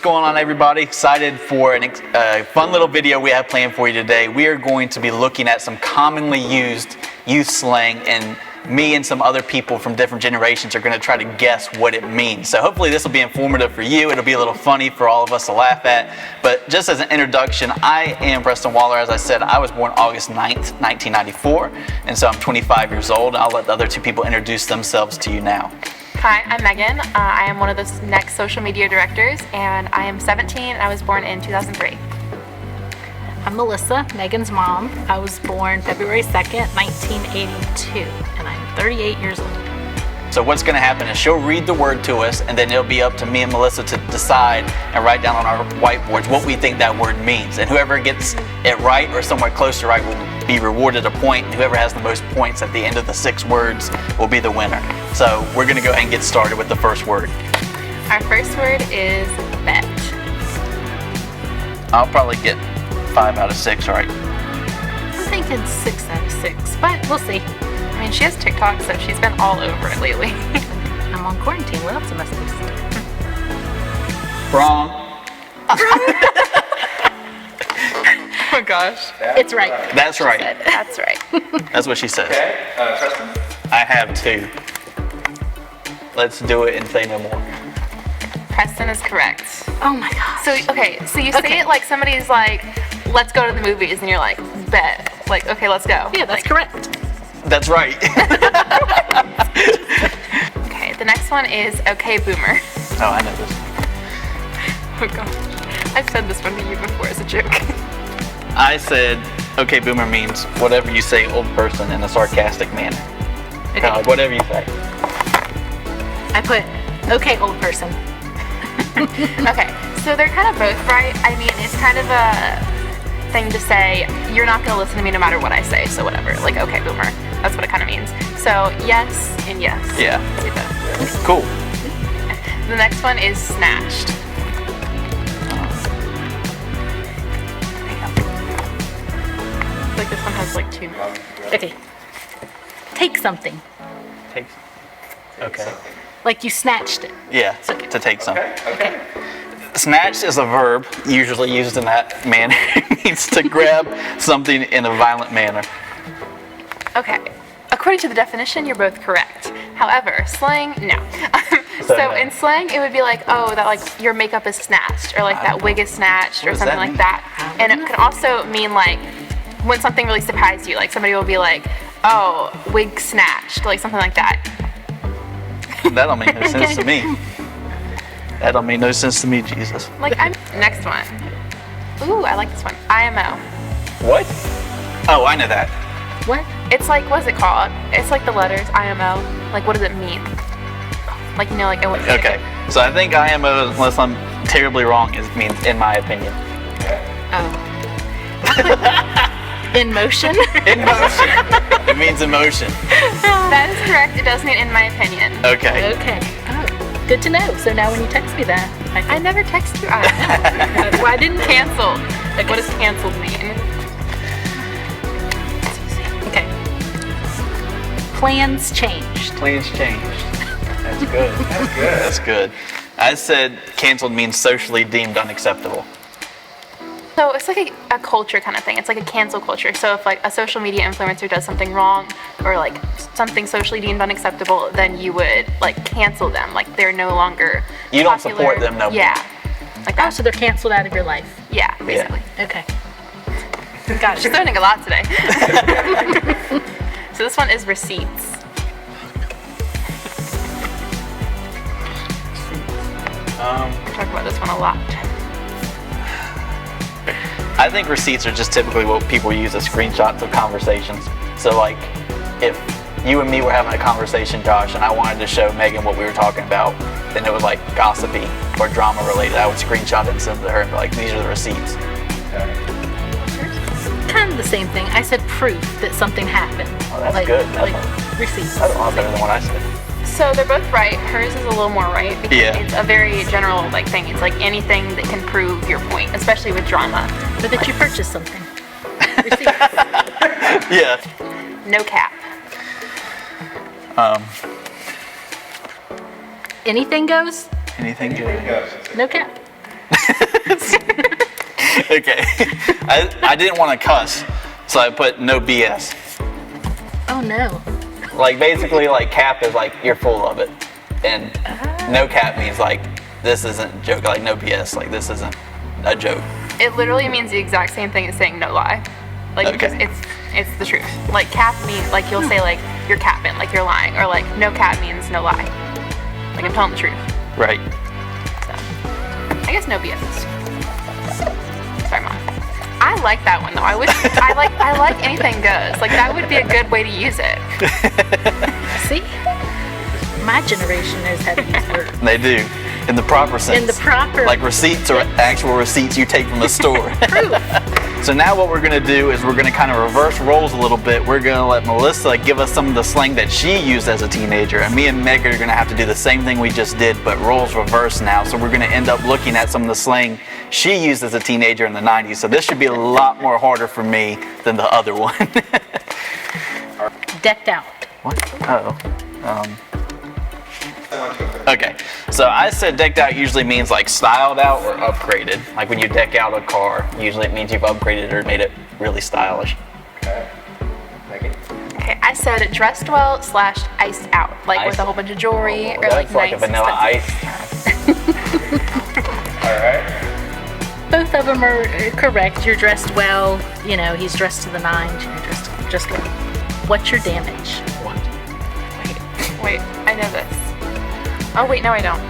going on, everybody? Excited for a fun little video we have planned for you today. We are going to be looking at some commonly used youth slang, and me and some other people from different generations are going to try to guess what it means. So hopefully this will be informative for you. It'll be a little funny for all of us to laugh at. But just as an introduction, I am Preston Waller. As I said, I was born August 9th, 1994, and so I'm 25 years old. I'll let the other two people introduce themselves to you now. Hi, I'm Megan. I am one of the Next social media directors, and I am 17, and I was born in 2003. I'm Melissa, Megan's mom. I was born February 2nd, 1982, and I'm 38 years old. So what's going to happen is she'll read the word to us, and then it'll be up to me and Melissa to decide and write down on our whiteboards what we think that word means. And whoever gets it right or somewhere close to right will be rewarded a point, and whoever has the most points at the end of the 6 words will be the winner. So we're going to go ahead and get started with the first word. Our first word is bet. I'll probably get 5 out of 6 right. I'm thinking 6 out of 6, but we'll see. I mean, she has TikTok, so she's been all over it lately. I'm on quarantine. What else am I supposed to do? Wrong. Oh my gosh. It's right. That's right. That's right. That's what she says. Okay, Preston? I have 2. Let's do it and say no more. Preston is correct. Oh my gosh. So, so you say it like somebody's like, let's go to the movies, and you're like, bet. Like, okay, let's go. Yeah, that's correct. That's right. Okay, the next one is okay, boomer. Oh, I know this. Oh gosh. I've said this one to you before as a joke. I said, okay, boomer means whatever you say old person in a sarcastic manner. Okay. Kind of like whatever you say. I put, okay, old person. Okay, so they're kind of both right. I mean, it's kind of a thing to say, you're not going to listen to me no matter what I say, so whatever. Like, okay, boomer. That's what it kind of means. So, yes and yes. Yeah. Say both. Cool. The next one is snatched. I feel like this one has like 2 more. Okay. Take something. Take. Okay. Like you snatched it. Yeah, okay. to take something. Okay. Snatched is a verb usually used in that manner. It means to grab something in a violent manner. Okay. According to the definition, you're both correct. However, slang, no. So So no. in slang, it would be like, oh, that like your makeup is snatched, or like that wig is snatched, or does something that like mean? that. And it can also mean like when something really surprised you, like somebody will be like, oh, wig snatched, like something like that. That don't make no sense to me. That don't make no sense to me, Jesus. Like next one. Ooh, I like this one. IMO. What? Oh, I know that. What? It's like, what's it called? It's like the letters IMO. Like, what does it mean? Like, you know, like Okay. So I think IMO, unless I'm terribly wrong, is means in my opinion. Oh. In motion? In motion. It means emotion. That is correct. It does mean in my opinion. Okay. Okay. Oh, good to know. So now when you text me that, I never text you IMO. that's why I didn't Cancel. Like, what does canceled mean? Okay. Plans changed. Plans changed. That's good. That's good. That's good. I said canceled means socially deemed unacceptable. So it's like a culture kind of thing. It's like a cancel culture. So if like a social media influencer does something wrong or like something socially deemed unacceptable, then you would like cancel them. Like they're no longer You don't popular. support them no more. Yeah. Like Oh, that. so they're canceled out of your life. Yeah, basically. Okay. Got it. She's learning a lot today. So this one is receipts. We talk about this one a lot. I think receipts are just typically what people use as screenshots of conversations. So like, if you and me were having a conversation, Josh, and I wanted to show Megan what we were talking about, then it was like gossipy or drama related. I would screenshot it and send it to her and be like, these are the receipts. Kind of the same thing. I said proof that something happened. Oh, that's good. Like receipts. That's a lot better than what I said. So they're both right. Hers is a little more right because Yeah. it's a very general like thing. It's like anything that can prove your point, especially with drama. But that you purchased something. Receipts. Yeah. No cap. Anything goes? Anything good? Yes. No cap. Okay. I didn't want to cuss, so I put no BS. Oh no. Like basically, like cap is like you're full of it, and no cap means like this isn't a joke. Like no BS. Like this isn't a joke. It literally means the exact same thing as saying no lie. Like Okay. it's the truth. Like cap means like you'll say like you're capping, like you're lying, or like no cap means no lie. Like I'm telling the truth. Right. So I guess no BS. Sorry, Mom. I like that one though. I like anything goes. Like that would be a good way to use it. See? My generation knows how to use words. They do. In the proper sense. In the proper. Like receipts or actual receipts you take from the store. Proof. So now what we're gonna do is we're gonna kind of reverse roles a little bit. We're gonna let Melissa give us some of the slang that she used as a teenager, and me and Meg are gonna have to do the same thing we just did, but roles reversed now. So we're gonna end up looking at some of the slang she used as a teenager in the 90s. So this should be a lot more harder for me than the other one. Decked out. What? Okay, so I said decked out usually means like styled out or upgraded. Like when you deck out a car, usually it means you've upgraded or made it really stylish. Okay. Megan? Okay, I said dressed well / iced out, like with Iced- a whole bunch of jewelry or That's like nice a vanilla expensive- ice. Alright. Both of them are correct. You're dressed well. You know, he's dressed to the nines. You're dressed well. What's your damage? What? Wait, I know this. Oh wait, no I don't.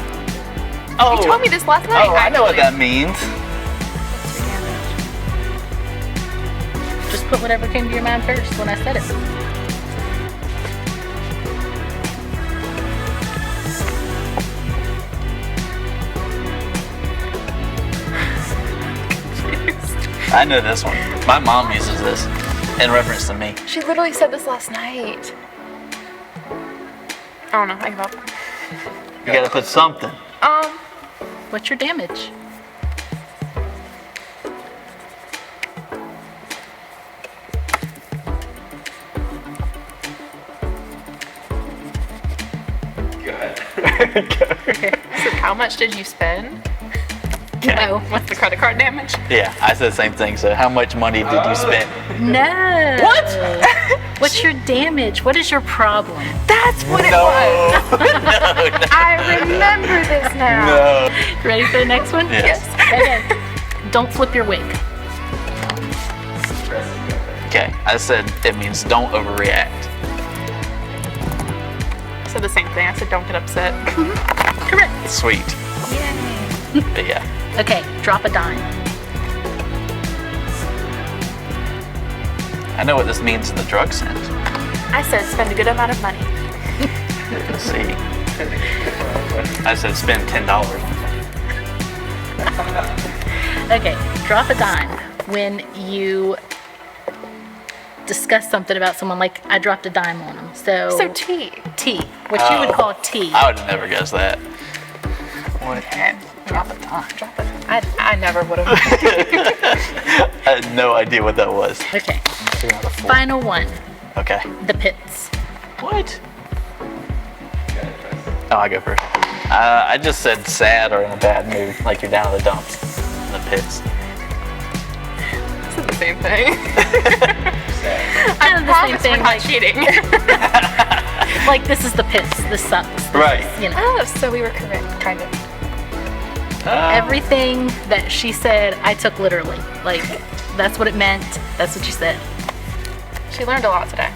Oh, You told me this last night. oh, I know what actually. that means. What's your damage? Just put whatever came to your mind first when I said it. I know this one. My mom uses this in reference to me. She literally said this last night. I don't know. I give up. You gotta put something. What's your damage? Go ahead. So how much did you spend? No. What's the credit card damage? Yeah, I said the same thing. So how much money did you spend? No. What? What's your damage? What is your problem? That's what it No. was. I remember this now. No. Ready for the next one? Yes. Okay. Don't flip your wig. Okay, I said it means don't overreact. I said the same thing. I said don't get upset. Correct. Sweet. Yay. But yeah. Okay, drop a dime. I know what this means in the drug sense. I said spend a good amount of money. Let's see. I said spend $10. Okay, drop a dime when you discuss something about someone, like I dropped a dime on them. So T. T, what you would call T. I would have never guessed that. What? Drop a dime. Drop it. I never would have. I had no idea what that was. Okay, final one, Okay. the pits. What? Oh, I go first. I just said sad or in a bad mood, like you're down in the dumps, in the pits. This is the same thing. Kind of the same Promise we're thing, not like, cheating. like this is the pits, this sucks. This Right. is, you know. Oh, so we were correct, kind of. Everything that she said, I took literally. Like, that's what it meant. That's what she said. She learned a lot today.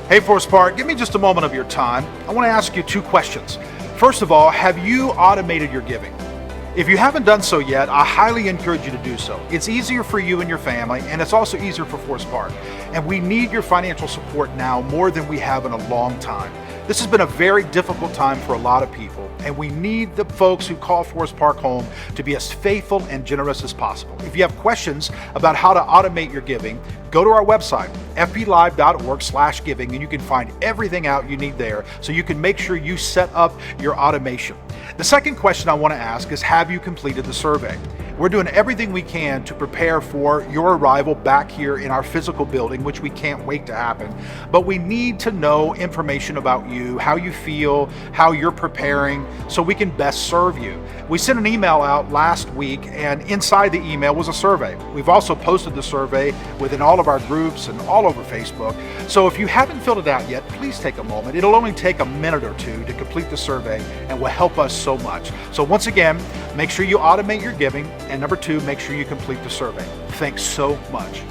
Hey, Forest Park, give me just a moment of your time. I want to ask you two questions. First of all, have you automated your giving? If you haven't done so yet, I highly encourage you to do so. It's easier for you and your family, and it's also easier for Forest Park. And we need your financial support now more than we have in a long time. This has been a very difficult time for a lot of people, and we need the folks who call Forest Park home to be as faithful and generous as possible. If you have questions about how to automate your giving, go to our website, fplive.org/giving, and you can find everything out you need there so you can make sure you set up your automation. The second question I want to ask is, have you completed the survey? We're doing everything we can to prepare for your arrival back here in our physical building, which we can't wait to happen. But we need to know information about you, how you feel, how you're preparing, so we can best serve you. We sent an email out last week, and inside the email was a survey. We've also posted the survey within all of our groups and all over Facebook. So if you haven't filled it out yet, please take a moment. It'll only take a minute or two to complete the survey and will help us so much. So once again, make sure you automate your giving, and number two, make sure you complete the survey. Thanks so much.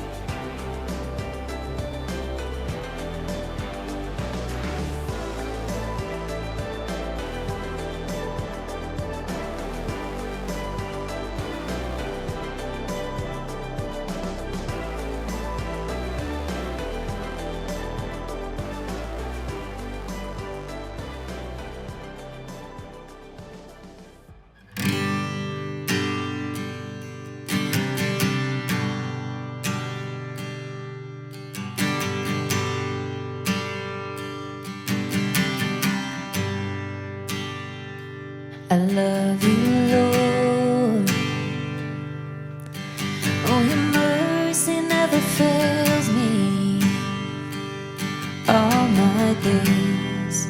I love you, Lord. Oh, your mercy never fails me. All my days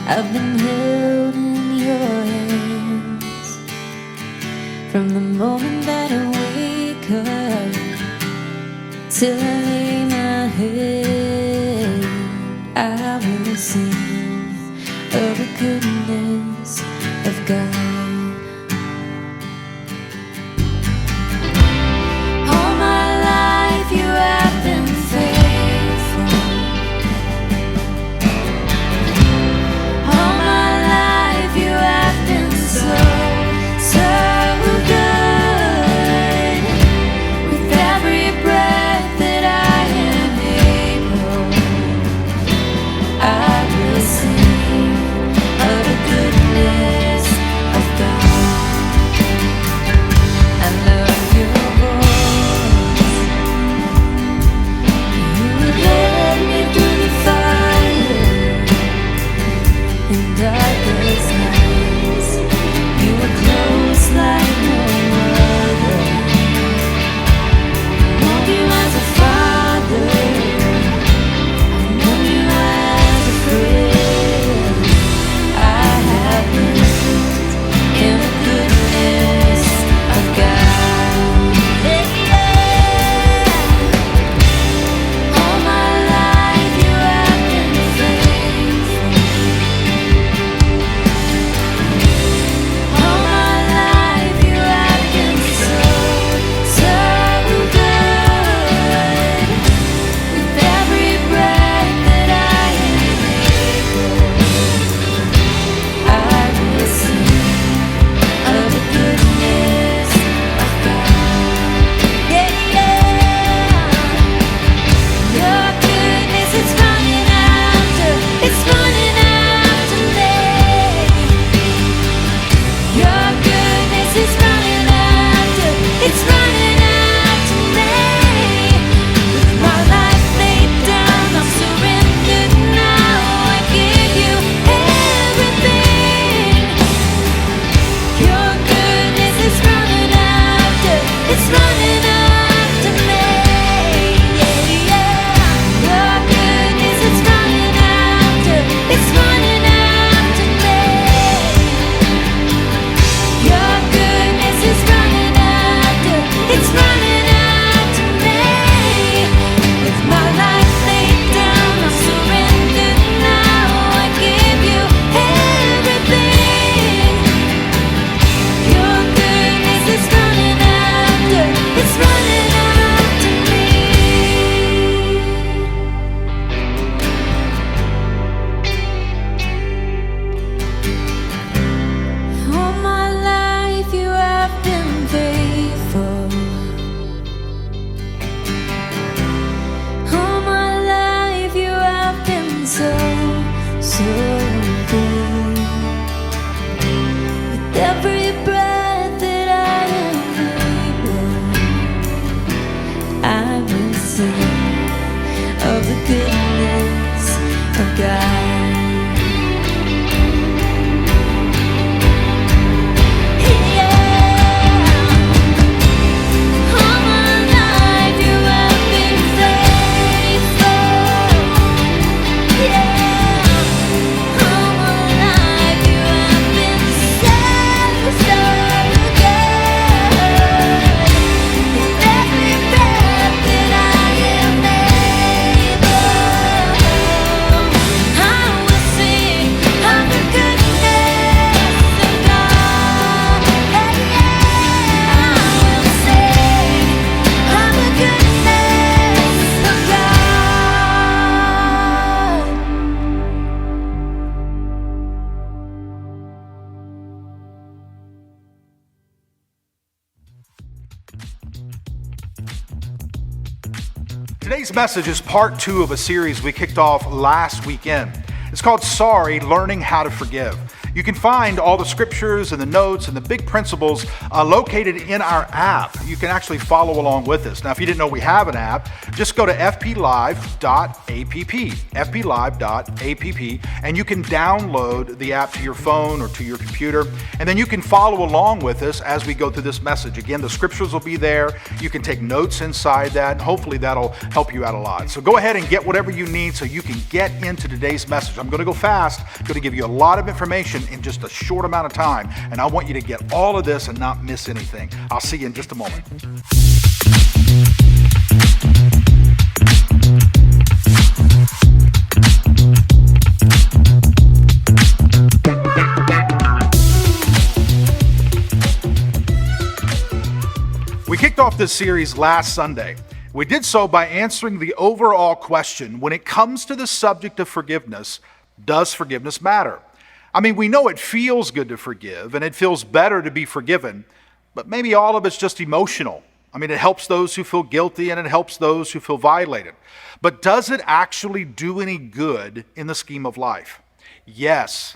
I've been held in your hands. From the moment that I wake up till I lay my head, I will sing of the goodness of God. All my life you have been faithful. All my life you have been so, so good. With every breath that I am able, I will Today's message is part 2 of a series we kicked off last weekend. It's called Sorry, Learning How to Forgive. You can find all the scriptures and the notes and the big principles located in our app. You can actually follow along with us. Now, if you didn't know we have an app, just go to fplive.app, fplive.app, and you can download the app to your phone or to your computer, and then you can follow along with us as we go through this message. Again, the scriptures will be there. You can take notes inside that, and hopefully that'll help you out a lot. So go ahead and get whatever you need so you can get into today's message. I'm going to go fast. I'm going to give you a lot of information in just a short amount of time, and I want you to get all of this and not miss anything. I'll see you in just a moment. We kicked off this series last Sunday. We did so by answering the overall question: when it comes to the subject of forgiveness, does forgiveness matter? I mean, we know it feels good to forgive and it feels better to be forgiven, but maybe all of it's just emotional. I mean, it helps those who feel guilty and it helps those who feel violated. But does it actually do any good in the scheme of life? Yes.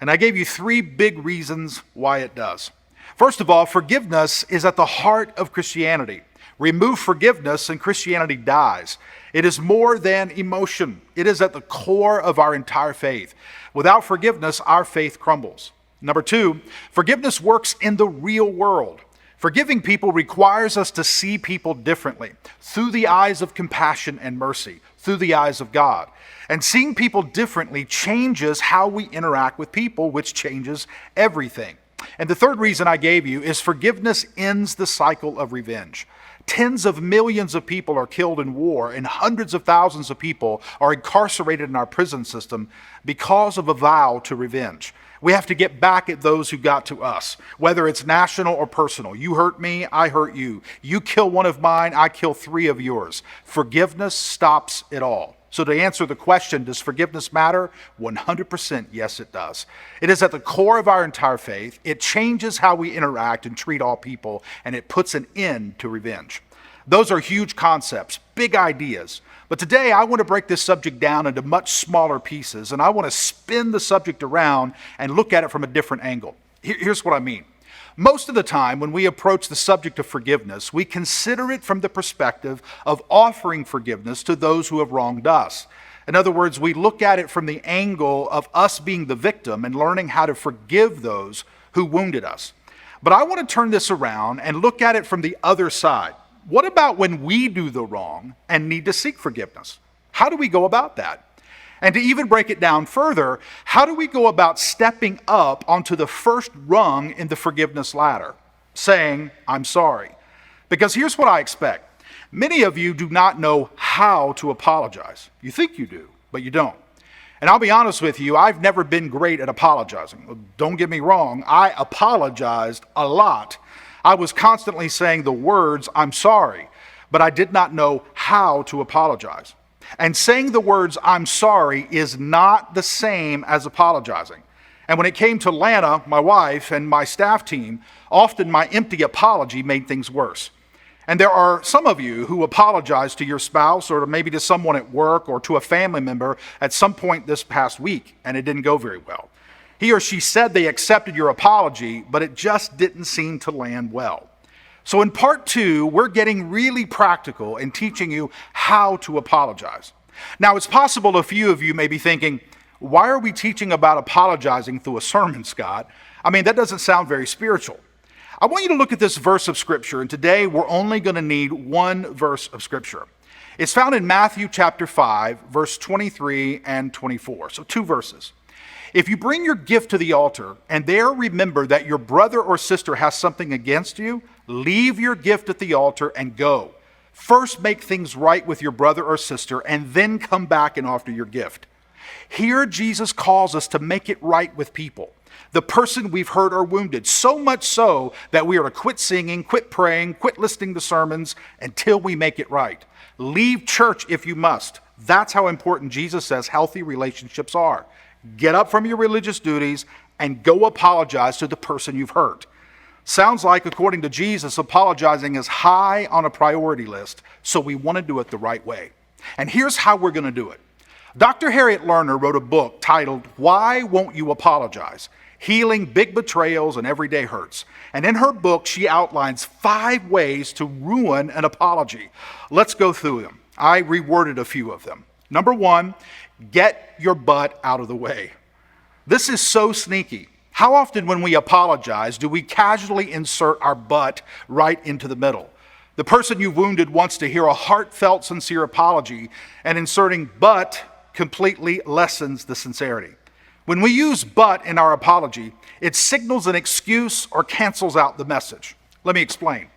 And I gave you 3 big reasons why it does. First of all, forgiveness is at the heart of Christianity. Remove forgiveness and Christianity dies. It is more than emotion. It is at the core of our entire faith. Without forgiveness, our faith crumbles. Number 2, forgiveness works in the real world. Forgiving people requires us to see people differently, through the eyes of compassion and mercy, through the eyes of God. And seeing people differently changes how we interact with people, which changes everything. And the third reason I gave you is forgiveness ends the cycle of revenge. Tens of millions of people are killed in war, and hundreds of thousands of people are incarcerated in our prison system because of a vow to revenge. We have to get back at those who got to us, whether it's national or personal. You hurt me, I hurt you. You kill one of mine, I kill 3 of yours. Forgiveness stops it all. So to answer the question, does forgiveness matter? 100% yes, it does. It is at the core of our entire faith. It changes how we interact and treat all people, and it puts an end to revenge. Those are huge concepts, big ideas. But today I want to break this subject down into much smaller pieces, and I want to spin the subject around and look at it from a different angle. Here's what I mean. Most of the time when we approach the subject of forgiveness, we consider it from the perspective of offering forgiveness to those who have wronged us. In other words, we look at it from the angle of us being the victim and learning how to forgive those who wounded us. But I want to turn this around and look at it from the other side. What about when we do the wrong and need to seek forgiveness? How do we go about that? And to even break it down further, how do we go about stepping up onto the first rung in the forgiveness ladder, saying, I'm sorry? Because here's what I expect. Many of you do not know how to apologize. You think you do, but you don't. And I'll be honest with you, I've never been great at apologizing. Don't get me wrong, I apologized a lot. I was constantly saying the words, I'm sorry, but I did not know how to apologize. And saying the words, I'm sorry, is not the same as apologizing. And when it came to Lana, my wife, and my staff team, often my empty apology made things worse. And there are some of you who apologize to your spouse or maybe to someone at work or to a family member at some point this past week, and it didn't go very well. He or she said they accepted your apology, but it just didn't seem to land well. So in part 2, we're getting really practical in teaching you how to apologize. Now, it's possible a few of you may be thinking, why are we teaching about apologizing through a sermon, Scott? I mean, that doesn't sound very spiritual. I want you to look at this verse of Scripture, and today we're only going to need one verse of Scripture. It's found in Matthew chapter 5, verse 23 and 24, so 2 verses. If you bring your gift to the altar and there remember that your brother or sister has something against you, leave your gift at the altar and go. First make things right with your brother or sister and then come back and offer your gift. Here Jesus calls us to make it right with people, the person we've hurt or wounded, so much so that we are to quit singing, quit praying, quit listening to sermons until we make it right. Leave church if you must. That's how important Jesus says healthy relationships are. Get up from your religious duties and go apologize to the person you've hurt. Sounds like, according to Jesus, apologizing is high on a priority list, so we want to do it the right way. And here's how we're going to do it. Dr. Harriet Lerner wrote a book titled, Why Won't You Apologize? Healing Big Betrayals and Everyday Hurts. And in her book, she outlines 5 ways to ruin an apology. Let's go through them. I reworded a few of them. Number 1, get your butt out of the way. This is so sneaky. How often when we apologize do we casually insert our butt right into the middle? The person you wounded wants to hear a heartfelt, sincere apology, and inserting but completely lessens the sincerity. When we use but in our apology, it signals an excuse or cancels out the message. Let me explain.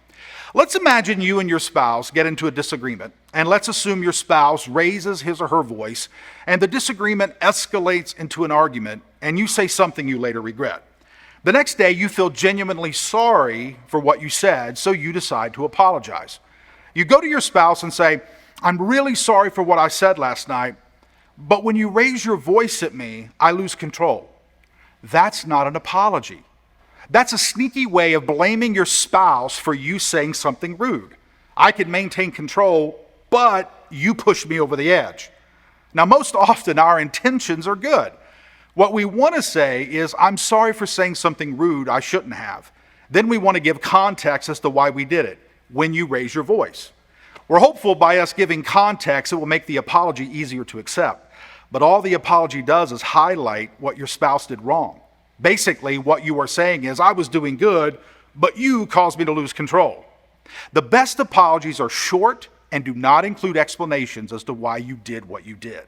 Let's imagine you and your spouse get into a disagreement, and let's assume your spouse raises his or her voice, and the disagreement escalates into an argument, and you say something you later regret. The next day, you feel genuinely sorry for what you said, so you decide to apologize. You go to your spouse and say, I'm really sorry for what I said last night, but when you raise your voice at me, I lose control. That's not an apology. That's a sneaky way of blaming your spouse for you saying something rude. I can maintain control, but you pushed me over the edge. Now, most often our intentions are good. What we want to say is, I'm sorry for saying something rude I shouldn't have. Then we want to give context as to why we did it when you raise your voice. We're hopeful by us giving context, it will make the apology easier to accept. But all the apology does is highlight what your spouse did wrong. Basically, what you are saying is, I was doing good, but you caused me to lose control. The best apologies are short and do not include explanations as to why you did what you did.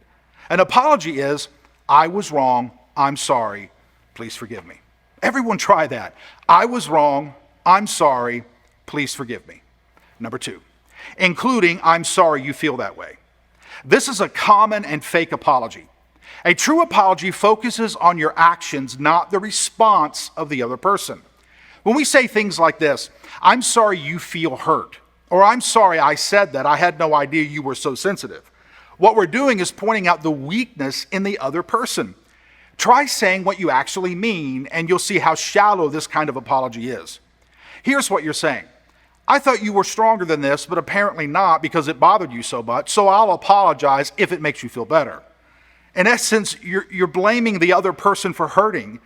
An apology is, I was wrong, I'm sorry, please forgive me. Everyone try that. I was wrong, I'm sorry, please forgive me. Number 2, including I'm sorry you feel that way. This is a common and fake apology. A true apology focuses on your actions, not the response of the other person. When we say things like this, I'm sorry you feel hurt, or I'm sorry I said that, I had no idea you were so sensitive. What we're doing is pointing out the weakness in the other person. Try saying what you actually mean, and you'll see how shallow this kind of apology is. Here's what you're saying. I thought you were stronger than this, but apparently not because it bothered you so much, so I'll apologize if it makes you feel better. In essence, you're blaming the other person for hurting,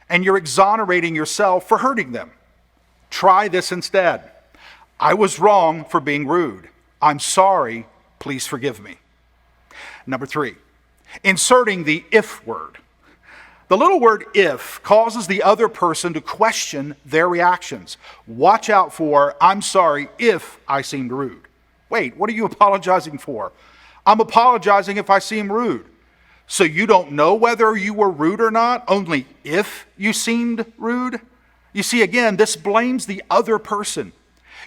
and you're exonerating yourself for hurting them. Try this instead. I was wrong for being rude. I'm sorry, please forgive me. Number 3, inserting the if word. The little word if causes the other person to question their reactions. Watch out for, I'm sorry if I seemed rude. Wait, what are you apologizing for? I'm apologizing if I seem rude. So you don't know whether you were rude or not, only if you seemed rude? You see, again, this blames the other person.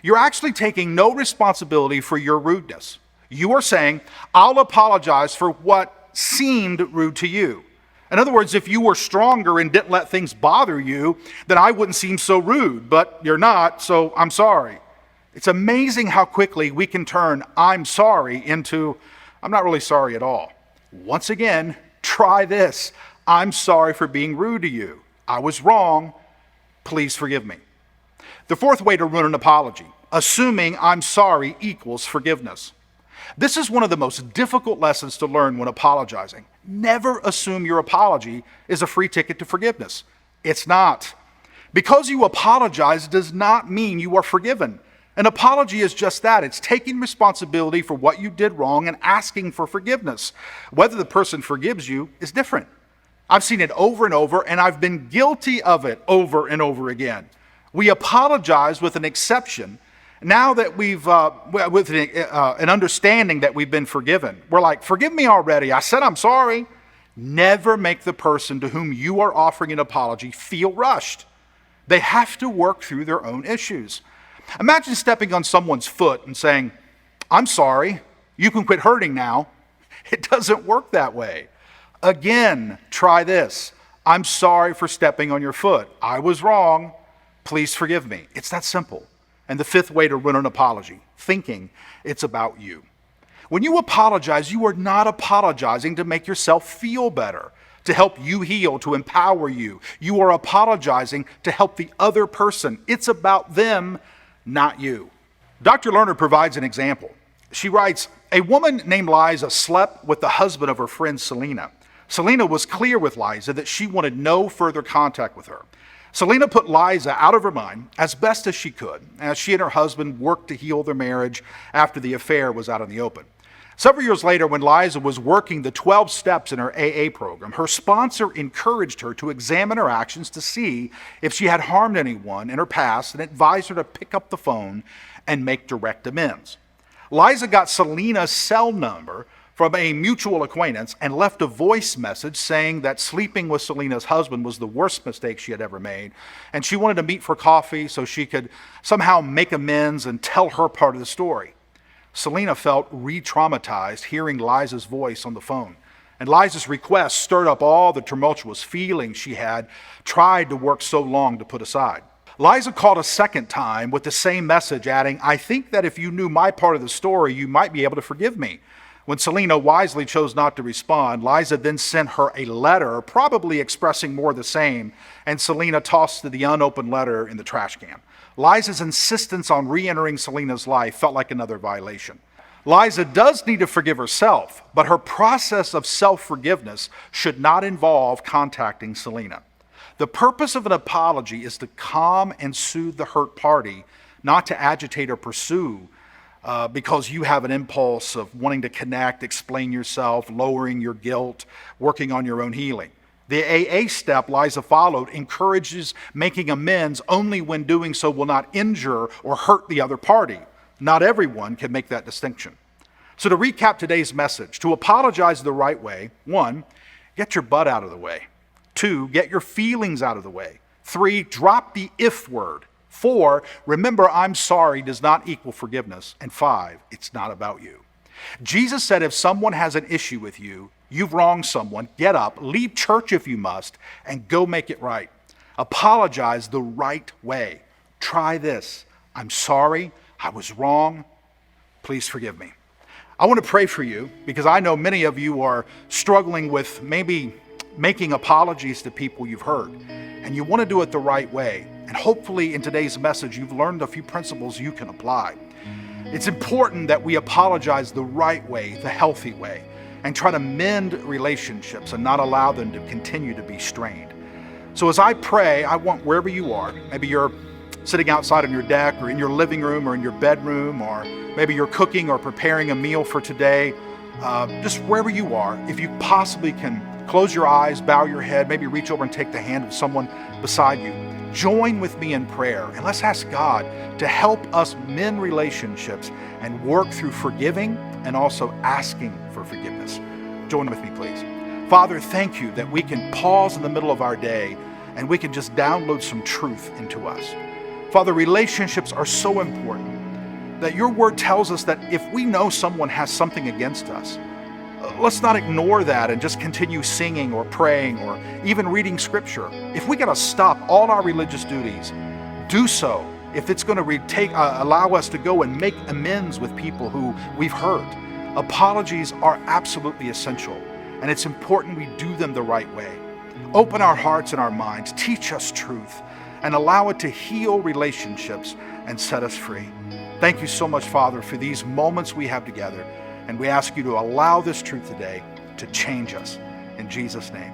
You're actually taking no responsibility for your rudeness. You are saying, I'll apologize for what seemed rude to you. In other words, if you were stronger and didn't let things bother you, then I wouldn't seem so rude, but you're not, so I'm sorry. It's amazing how quickly we can turn I'm sorry into I'm not really sorry at all. Once again, try this. I'm sorry for being rude to you. I was wrong. Please forgive me. The 4th way to ruin an apology, assuming I'm sorry equals forgiveness. This is one of the most difficult lessons to learn when apologizing. Never assume your apology is a free ticket to forgiveness. It's not. Because you apologize does not mean you are forgiven. An apology is just that. It's taking responsibility for what you did wrong and asking for forgiveness. Whether the person forgives you is different. I've seen it over and over, and I've been guilty of it over and over again. We apologize with an exception. Now that we've, with an understanding that we've been forgiven, we're like, forgive me already. I said I'm sorry. Never make the person to whom you are offering an apology feel rushed. They have to work through their own issues. Imagine stepping on someone's foot and saying, I'm sorry, you can quit hurting now. It doesn't work that way. Again, try this. I'm sorry for stepping on your foot. I was wrong. Please forgive me. It's that simple. And the 5th way to ruin an apology, thinking it's about you. When you apologize, you are not apologizing to make yourself feel better. to help you heal, to empower you. You are apologizing to help the other person. It's about them, not you. Dr. Lerner provides an example. She writes, a woman named Liza slept with the husband of her friend Selena. Selena was clear with Liza that she wanted no further contact with her. Selena put Liza out of her mind as best as she could, as she and her husband worked to heal their marriage after the affair was out in the open. Several years later, when Liza was working the 12 steps in her AA program, her sponsor encouraged her to examine her actions to see if she had harmed anyone in her past and advised her to pick up the phone and make direct amends. Liza got Selena's cell number from a mutual acquaintance and left a voice message saying that sleeping with Selena's husband was the worst mistake she had ever made, and she wanted to meet for coffee so she could somehow make amends and tell her part of the story. Selena felt re-traumatized hearing Liza's voice on the phone, and Liza's request stirred up all the tumultuous feelings she had tried to work so long to put aside. Liza called a second time with the same message, adding, I think that if you knew my part of the story, you might be able to forgive me. When Selena wisely chose not to respond, Liza then sent her a letter, probably expressing more of the same, and Selena tossed the unopened letter in the trash can. Liza's insistence on re-entering Selena's life felt like another violation. Liza does need to forgive herself, but her process of self-forgiveness should not involve contacting Selena. The purpose of an apology is to calm and soothe the hurt party, not to agitate or pursue because you have an impulse of wanting to connect, explain yourself, lowering your guilt, working on your own healing. The AA step Liza followed encourages making amends only when doing so will not injure or hurt the other party. Not everyone can make that distinction. So to recap today's message, to apologize the right way, 1, get your butt out of the way. 2, get your feelings out of the way. 3, drop the if word. 4, remember I'm sorry does not equal forgiveness. And 5, it's not about you. Jesus said if someone has an issue with you, you've wronged someone, get up, leave church if you must, and go make it right. Apologize the right way. Try this. I'm sorry. I was wrong. Please forgive me. I want to pray for you because I know many of you are struggling with maybe making apologies to people you've hurt, and you want to do it the right way. And hopefully in today's message, you've learned a few principles you can apply. It's important that we apologize the right way, the healthy way, and try to mend relationships and not allow them to continue to be strained. So as I pray, I want wherever you are, maybe you're sitting outside on your deck or in your living room or in your bedroom, or maybe you're cooking or preparing a meal for today, just wherever you are, if you possibly can close your eyes, bow your head, maybe reach over and take the hand of someone beside you. Join with me in prayer and let's ask God to help us mend relationships and work through forgiving and also asking for forgiveness. Join with me, please. Father, thank you that we can pause in the middle of our day and we can just download some truth into us. Father, relationships are so important that your word tells us that if we know someone has something against us, let's not ignore that and just continue singing or praying or even reading scripture. If we got to stop all our religious duties, do so. If it's going to allow us to go and make amends with people who we've hurt. Apologies are absolutely essential, and it's important we do them the right way. Open our hearts and our minds, teach us truth, and allow it to heal relationships and set us free. Thank you so much, Father, for these moments we have together. And we ask you to allow this truth today to change us. In Jesus' name.